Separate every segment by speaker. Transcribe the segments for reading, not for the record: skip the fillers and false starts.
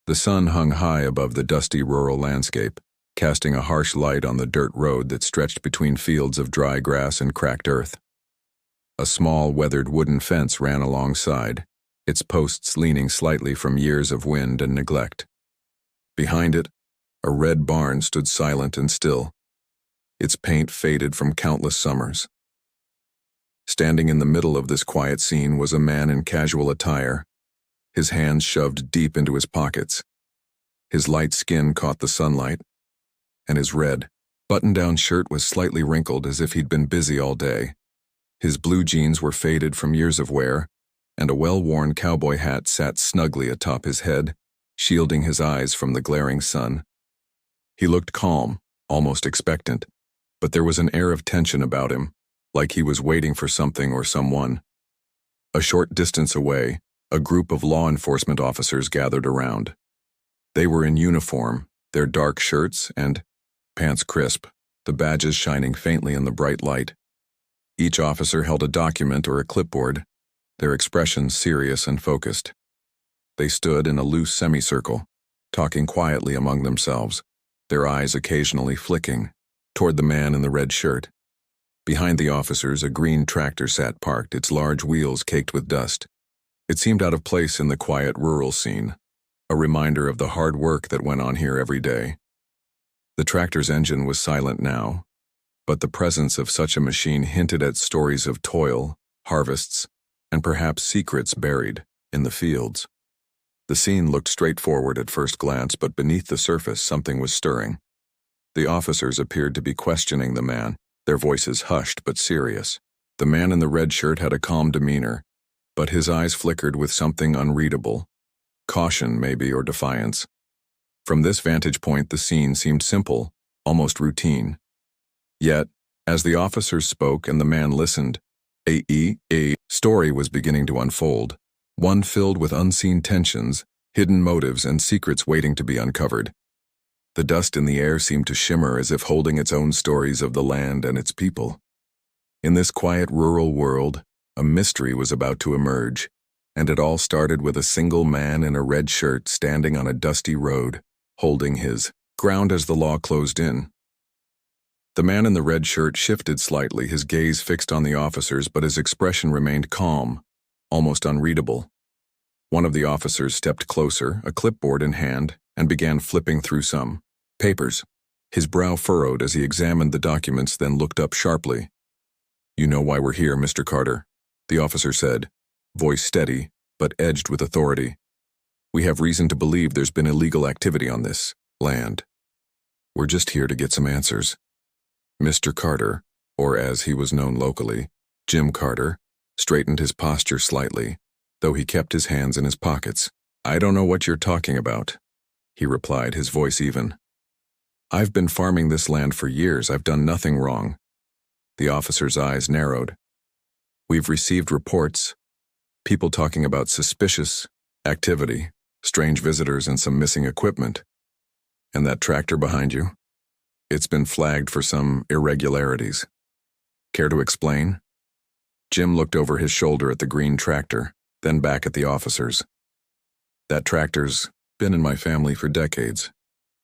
Speaker 1: The sun hung high above the dusty rural landscape, casting a harsh light on the dirt road that stretched between fields of dry grass and cracked earth. A small, weathered wooden fence ran alongside, its posts leaning slightly from years of wind and neglect. Behind it, a red barn stood silent and still, its paint faded from countless summers. Standing in the middle of this quiet scene was a man in casual attire, his hands shoved deep into his pockets. His light skin caught the sunlight, and his red, button-down shirt was slightly wrinkled as if he'd been busy all day. His blue jeans were faded from years of wear, and a well-worn cowboy hat sat snugly atop his head, shielding his eyes from the glaring sun. He looked calm, almost expectant, but there was an air of tension about him, like he was waiting for something or someone. A short distance away, a group of law enforcement officers gathered around. They were in uniform, their dark shirts and pants crisp, the badges shining faintly in the bright light. Each officer held a document or a clipboard, their expressions serious and focused. They stood in a loose semicircle, talking quietly among themselves, their eyes occasionally flicking toward the man in the red shirt. Behind the officers, a green tractor sat parked, its large wheels caked with dust. It seemed out of place in the quiet rural scene, a reminder of the hard work that went on here every day. The tractor's engine was silent now, but the presence of such a machine hinted at stories of toil, harvests, and perhaps secrets buried in the fields. The scene looked straightforward at first glance, but beneath the surface something was stirring. The officers appeared to be questioning the man, their voices hushed but serious. The man in the red shirt had a calm demeanor, but his eyes flickered with something unreadable. Caution, maybe, or defiance. From this vantage point, the scene seemed simple, almost routine. Yet, as the officers spoke and the man listened, a story was beginning to unfold, one filled with unseen tensions, hidden motives, and secrets waiting to be uncovered. The dust in the air seemed to shimmer as if holding its own stories of the land and its people. In this quiet rural world, a mystery was about to emerge, and it all started with a single man in a red shirt standing on a dusty road, holding his ground as the law closed in. The man in the red shirt shifted slightly, his gaze fixed on the officers, but his expression remained calm, almost unreadable. One of the officers stepped closer, a clipboard in hand, and began flipping through some papers. His brow furrowed as he examined the documents, then looked up sharply. "You know why we're here, Mr. Carter," the officer said, voice steady, but edged with authority. "We have reason to believe there's been illegal activity on this land. We're just here to get some answers." Mr. Carter, or as he was known locally, Jim Carter, straightened his posture slightly, though he kept his hands in his pockets. "I don't know what you're talking about," he replied, his voice even. "I've been farming this land for years. I've done nothing wrong." The officer's eyes narrowed. "We've received reports, people talking about suspicious activity, strange visitors, and some missing equipment. And that tractor behind you? It's been flagged for some irregularities. Care to explain?" Jim looked over his shoulder at the green tractor, then back at the officers. "That tractor's been in my family for decades.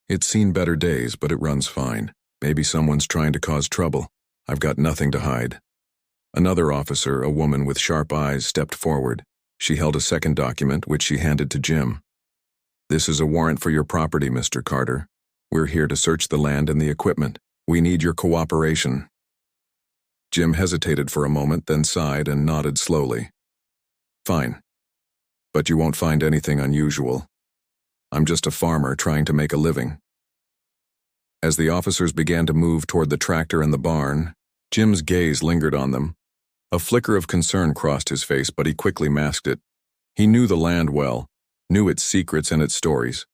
Speaker 1: It's seen better days, but it runs fine. Maybe someone's trying to cause trouble. I've got nothing to hide." Another officer, a woman with sharp eyes, stepped forward. She held a second document, which she handed to Jim. "This is a warrant for your property, Mr. Carter. We're here to search the land and the equipment. We need your cooperation." Jim hesitated for a moment, then sighed and nodded slowly. "Fine. But you won't find anything unusual. I'm just a farmer trying to make a living." As the officers began to move toward the tractor and the barn, Jim's gaze lingered on them. A flicker of concern crossed his face, but he quickly masked it. He knew the land well, knew its secrets and its stories.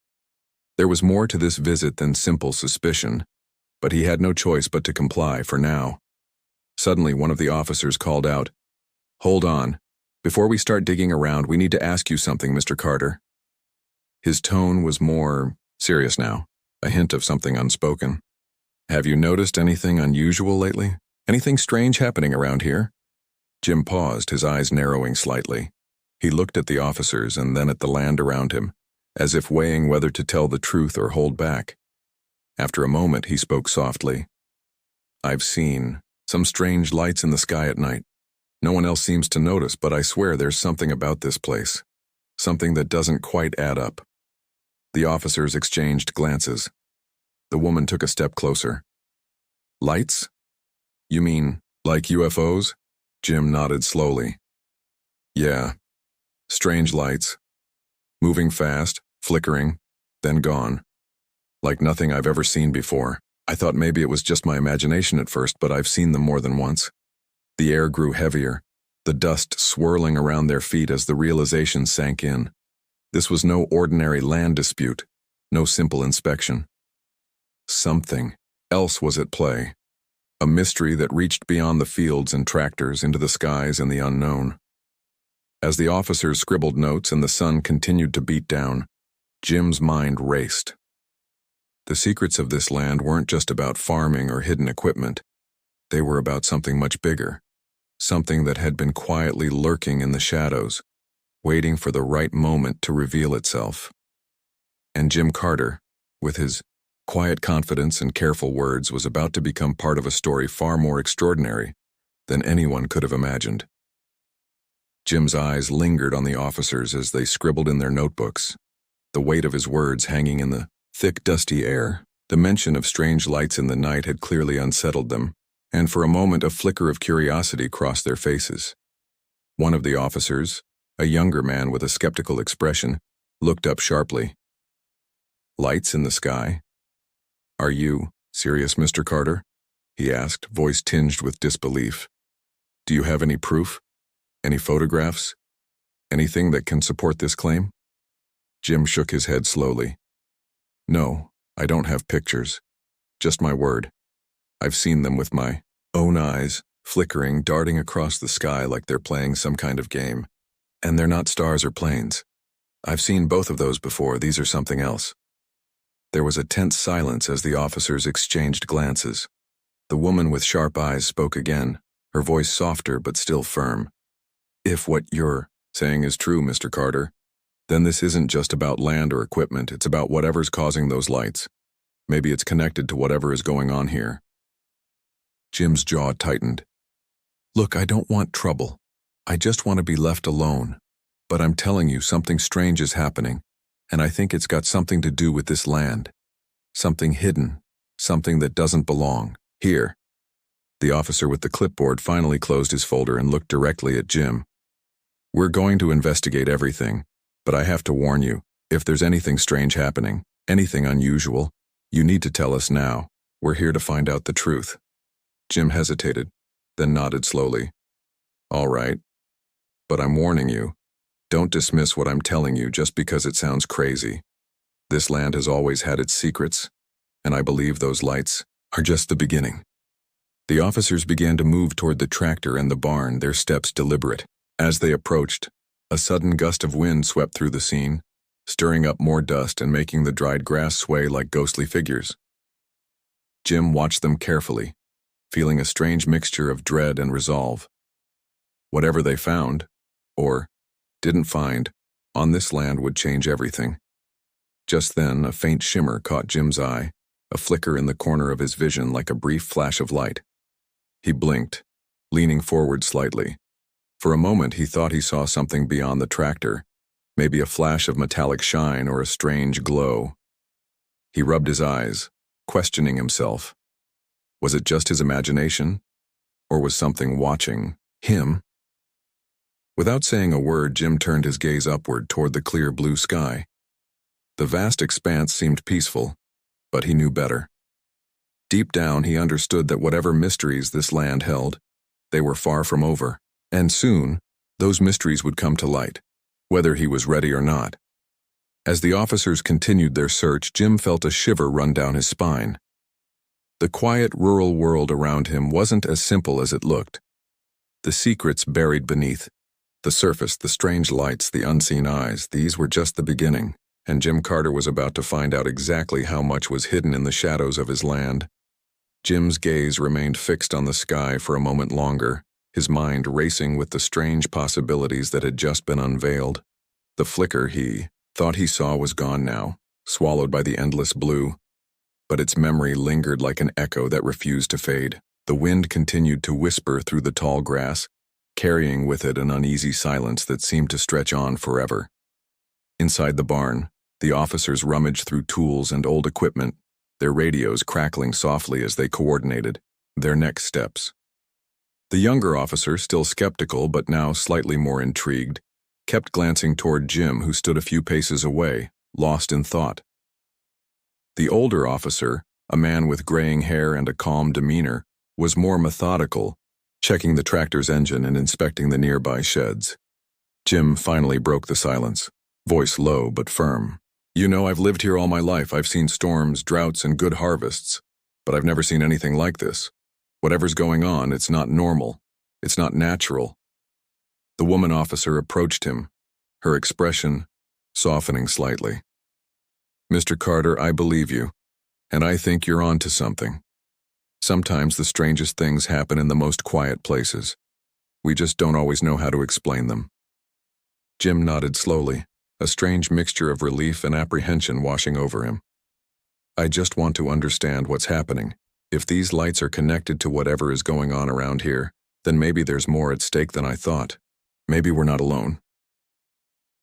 Speaker 1: There was more to this visit than simple suspicion, but he had no choice but to comply for now. Suddenly, one of the officers called out, "Hold on. Before we start digging around, we need to ask you something, Mr. Carter." His tone was more serious now, a hint of something unspoken. "Have you noticed anything unusual lately? Anything strange happening around here?" Jim paused, his eyes narrowing slightly. He looked at the officers and then at the land around him, as if weighing whether to tell the truth or hold back. After a moment, he spoke softly. "I've seen some strange lights in the sky at night. No one else seems to notice, but I swear there's something about this place. Something that doesn't quite add up." The officers exchanged glances. The woman took a step closer. "Lights? You mean, like UFOs?" Jim nodded slowly. "Yeah. Strange lights. Moving fast, flickering, then gone. Like nothing I've ever seen before. I thought maybe it was just my imagination at first, but I've seen them more than once." The air grew heavier, the dust swirling around their feet as the realization sank in. This was no ordinary land dispute, no simple inspection. Something else was at play. A mystery that reached beyond the fields and tractors into the skies and the unknown. As the officers scribbled notes and the sun continued to beat down, Jim's mind raced. The secrets of this land weren't just about farming or hidden equipment. They were about something much bigger, something that had been quietly lurking in the shadows, waiting for the right moment to reveal itself. And Jim Carter, with his quiet confidence and careful words, was about to become part of a story far more extraordinary than anyone could have imagined. Jim's eyes lingered on the officers as they scribbled in their notebooks, the weight of his words hanging in the thick, dusty air. The mention of strange lights in the night had clearly unsettled them, and for a moment a flicker of curiosity crossed their faces. One of the officers, a younger man with a skeptical expression, looked up sharply. "Lights in the sky? Are you serious, Mr. Carter?" he asked, voice tinged with disbelief. "Do you have any proof? Any photographs? Anything that can support this claim?" Jim shook his head slowly. "No, I don't have pictures. Just my word. I've seen them with my own eyes, flickering, darting across the sky like they're playing some kind of game. And they're not stars or planes. I've seen both of those before. These are something else." There was a tense silence as the officers exchanged glances. The woman with sharp eyes spoke again, her voice softer but still firm. "If what you're saying is true, Mr. Carter, then this isn't just about land or equipment. It's about whatever's causing those lights. Maybe it's connected to whatever is going on here." Jim's jaw tightened. "Look, I don't want trouble. I just want to be left alone. But I'm telling you, something strange is happening, and I think it's got something to do with this land. Something hidden, something that doesn't belong here." The officer with the clipboard finally closed his folder and looked directly at Jim. "We're going to investigate everything, but I have to warn you, if there's anything strange happening, anything unusual, you need to tell us now. We're here to find out the truth." Jim hesitated, then nodded slowly. "All right. But I'm warning you, don't dismiss what I'm telling you just because it sounds crazy. This land has always had its secrets, and I believe those lights are just the beginning." The officers began to move toward the tractor and the barn, their steps deliberate. As they approached, a sudden gust of wind swept through the scene, stirring up more dust and making the dried grass sway like ghostly figures. Jim watched them carefully, feeling a strange mixture of dread and resolve. Whatever they found, or didn't find, on this land would change everything. Just then, a faint shimmer caught Jim's eye, a flicker in the corner of his vision like a brief flash of light. He blinked, leaning forward slightly. For a moment, he thought he saw something beyond the tractor, maybe a flash of metallic shine or a strange glow. He rubbed his eyes, questioning himself. Was it just his imagination, or was something watching him? Without saying a word, Jim turned his gaze upward toward the clear blue sky. The vast expanse seemed peaceful, but he knew better. Deep down, he understood that whatever mysteries this land held, they were far from over, and soon, those mysteries would come to light, whether he was ready or not. As the officers continued their search, Jim felt a shiver run down his spine. The quiet rural world around him wasn't as simple as it looked. The secrets buried beneath the surface, the strange lights, the unseen eyes, these were just the beginning, and Jim Carter was about to find out exactly how much was hidden in the shadows of his land. Jim's gaze remained fixed on the sky for a moment longer, his mind racing with the strange possibilities that had just been unveiled. The flicker he Thought he saw was gone now, swallowed by the endless blue, but its memory lingered like an echo that refused to fade. The wind continued to whisper through the tall grass, carrying with it an uneasy silence that seemed to stretch on forever. Inside the barn, the officers rummaged through tools and old equipment, their radios crackling softly as they coordinated their next steps. The younger officer, still skeptical but now slightly more intrigued, kept glancing toward Jim, who stood a few paces away, lost in thought. The older officer, a man with graying hair and a calm demeanor, was more methodical, checking the tractor's engine and inspecting the nearby sheds. Jim finally broke the silence, voice low but firm. "You know, I've lived here all my life. I've seen storms, droughts, and good harvests, but I've never seen anything like this. Whatever's going on, it's not normal. It's not natural." The woman officer approached him, her expression softening slightly. "Mr. Carter, I believe you, and I think you're on to something. Sometimes the strangest things happen in the most quiet places. We just don't always know how to explain them." Jim nodded slowly, a strange mixture of relief and apprehension washing over him. "I just want to understand what's happening. If these lights are connected to whatever is going on around here, then maybe there's more at stake than I thought. Maybe we're not alone."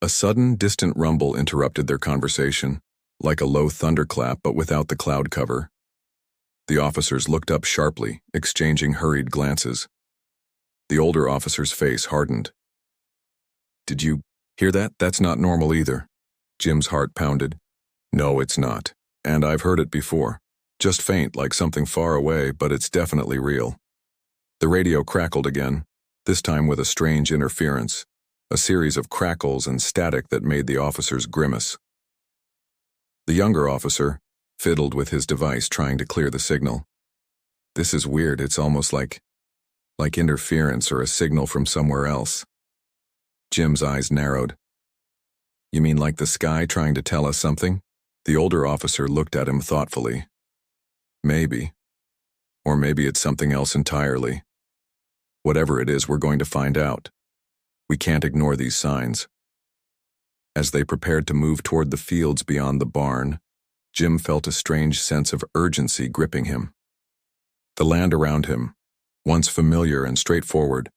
Speaker 1: A sudden, distant rumble interrupted their conversation, like a low thunderclap but without the cloud cover. The officers looked up sharply, exchanging hurried glances. The older officer's face hardened. "Did you hear that? That's not normal either." Jim's heart pounded. "No, it's not. And I've heard it before. Just faint, like something far away, but it's definitely real." The radio crackled again, this time with a strange interference, a series of crackles and static that made the officers grimace. The younger officer fiddled with his device, trying to clear the signal. "This is weird. It's almost like interference or a signal from somewhere else." Jim's eyes narrowed. "You mean like the sky trying to tell us something?" The older officer looked at him thoughtfully. "Maybe. Or maybe it's something else entirely. Whatever it is, we're going to find out. We can't ignore these signs." As they prepared to move toward the fields beyond the barn, Jim felt a strange sense of urgency gripping him. The land around him, once familiar and straightforward,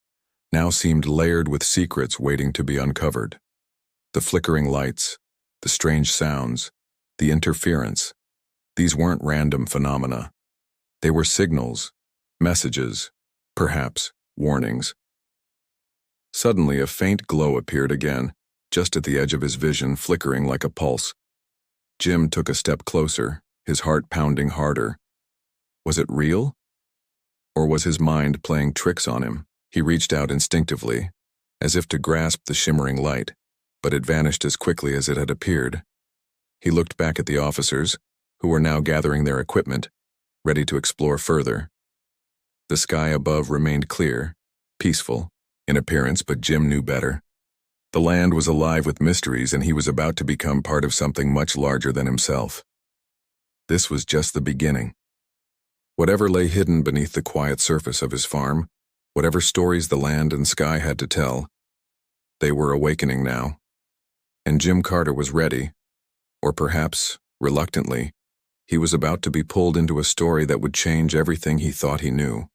Speaker 1: now seemed layered with secrets waiting to be uncovered. The flickering lights, the strange sounds, the interference, these weren't random phenomena. They were signals, messages, perhaps warnings. Suddenly, a faint glow appeared again, just at the edge of his vision, flickering like a pulse. Jim took a step closer, his heart pounding harder. Was it real? Or was his mind playing tricks on him? He reached out instinctively, as if to grasp the shimmering light, but it vanished as quickly as it had appeared. He looked back at the officers, who were now gathering their equipment, ready to explore further. The sky above remained clear, peaceful in appearance, but Jim knew better. The land was alive with mysteries, and he was about to become part of something much larger than himself. This was just the beginning. Whatever lay hidden beneath the quiet surface of his farm, whatever stories the land and sky had to tell, they were awakening now. And Jim Carter was ready, or perhaps, reluctantly, he was about to be pulled into a story that would change everything he thought he knew.